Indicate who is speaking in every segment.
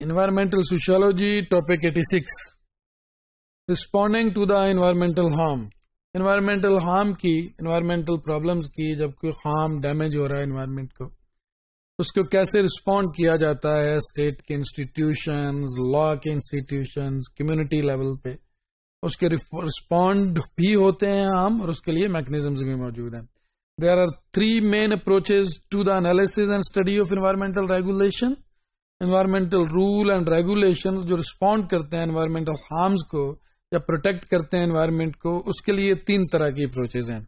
Speaker 1: Environmental Sociology, Topic 86. Responding to the environmental harm. Environmental harm کی, environmental problems کی, جب کوئی harm damage ہو رہا ہے environment کو, اس کو کیسے respond کیا جاتا ہے state کے institutions, law کے institutions, community level پہ, اس کے respond بھی ہوتے ہیں ہم, اور اس کے لیے mechanisms بھی موجود ہیں. There are three main approaches to the analysis and study of environmental regulation. Environmental rule and regulations جو respond کرتے ہیں environmental harms کو یا protect کرتے ہیں environment کو, اس کے لیے تین طرح کی approaches ہیں.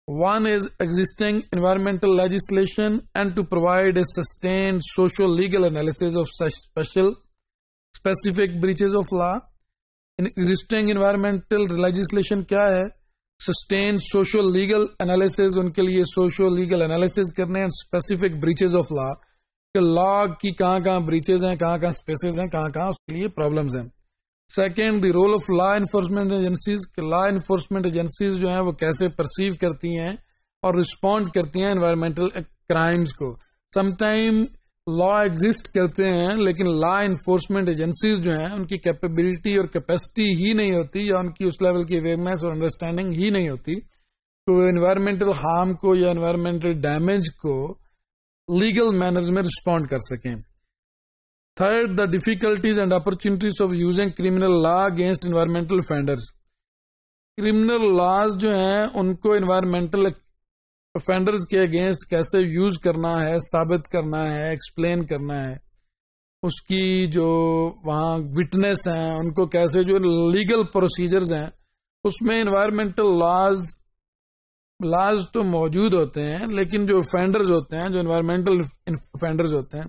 Speaker 1: One is existing environmental legislation and to provide a sustained social legal analysis of such specific breaches of law. In existing environmental legislation کیا ہے؟ Sustained social legal analysis, ان کے لیے social legal analysis کرنے ہیں specific breaches of law, کہ لا کی کہاں کہاں بریچز ہیں, کہاں کہاں اسپیسیز ہیں, کہاں کہاں اس کے لیے پرابلمز ہیں. Second, the role of law enforcement agencies, کہ لا انفورسمنٹ ایجنسیز جو ہیں وہ کیسے پرسیو کرتی ہیں اور رسپونڈ کرتی ہیں انوائرمنٹل کرائمز کو. سم ٹائم لا ایگزسٹ کرتے ہیں لیکن لا انفورسمنٹ ایجنسیز جو ہیں ان کی کیپیبلٹی اور کیپیسٹی ہی نہیں ہوتی, یا ان کی اس لیول کی اویئرنیس اور انڈرسٹینڈنگ ہی نہیں ہوتی تو انوائرمنٹل ہارم کو یا انوائرمنٹل ڈیمیج کو لیگل مینرز میں رسپونڈ کر سکیں. Third, the difficulties and opportunities of using criminal law against environmental offenders. Criminal laws جو ہیں ان کو انوائرمنٹل offenders کے اگینسٹ کیسے یوز کرنا ہے, ثابت کرنا ہے, ایکسپلین کرنا ہے, اس کی جو وہاں وٹنس ہیں ان کو کیسے, جو لیگل پروسیجرز ہیں اس میں انوائرمنٹل لاز تو موجود ہوتے ہیں لیکن جو offenders ہوتے ہیں, جو انوائرمنٹل offenders ہوتے ہیں,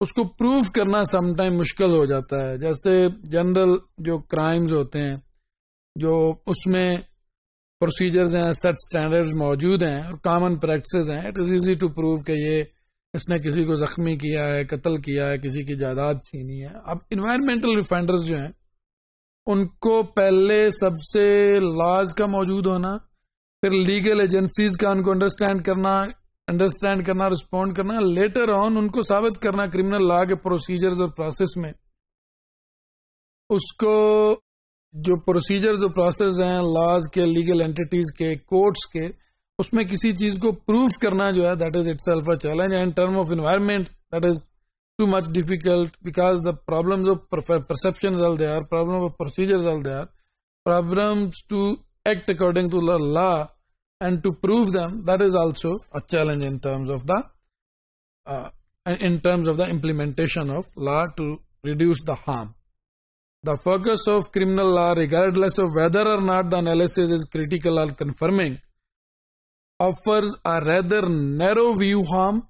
Speaker 1: اس کو پروف کرنا سم ٹائم مشکل ہو جاتا ہے. جیسے جنرل جو کرائمز ہوتے ہیں جو اس میں پروسیجرز ہیں, سیٹ اسٹینڈرڈز موجود ہیں اور کامن پریکٹسز ہیں, it is easy to prove کہ یہ اس نے کسی کو زخمی کیا ہے, قتل کیا ہے, کسی کی جائیداد چھینی ہے. اب انوائرمنٹل offenders جو ہیں ان کو پہلے سب سے لاز کا موجود ہونا, پھر لیگل ایجنسیز کا ان کو انڈرسٹینڈ کرنا, رسپونڈ کرنا, لیٹر آن ان کو ثابت کرنا کرمنل لا کے پروسیجرز اور پروسیس میں. اس کو جو پروسیجرز اور پروسیس ہیں لاز کے, لیگل اینٹیٹیز کے, کورٹس کے, اس میں کسی چیز کو پروف کرنا جو ہے that is itself a challenge. And term of environment that is too much difficult because the problems of perceptions are there, problem of procedures are there, problems to act according to the law and to prove them, that is also a challenge in terms of the implementation of law to reduce the harm. The focus of criminal law, regardless of whether or not the analysis is critical or confirming, offers a rather narrow view harm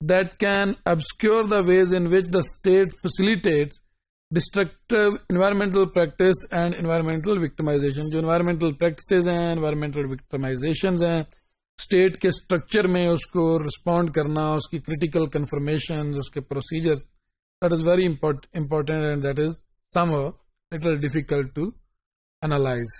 Speaker 1: that can obscure the ways in which the state facilitates destructive environmental practice and environmental victimization. جو environmental practices ہیں, environmental victimizations ہیں, state کے structure میں اس کو respond کرنا, اس کی critical confirmations, اس کے procedure, that is very important and that is somehow little difficult to analyze.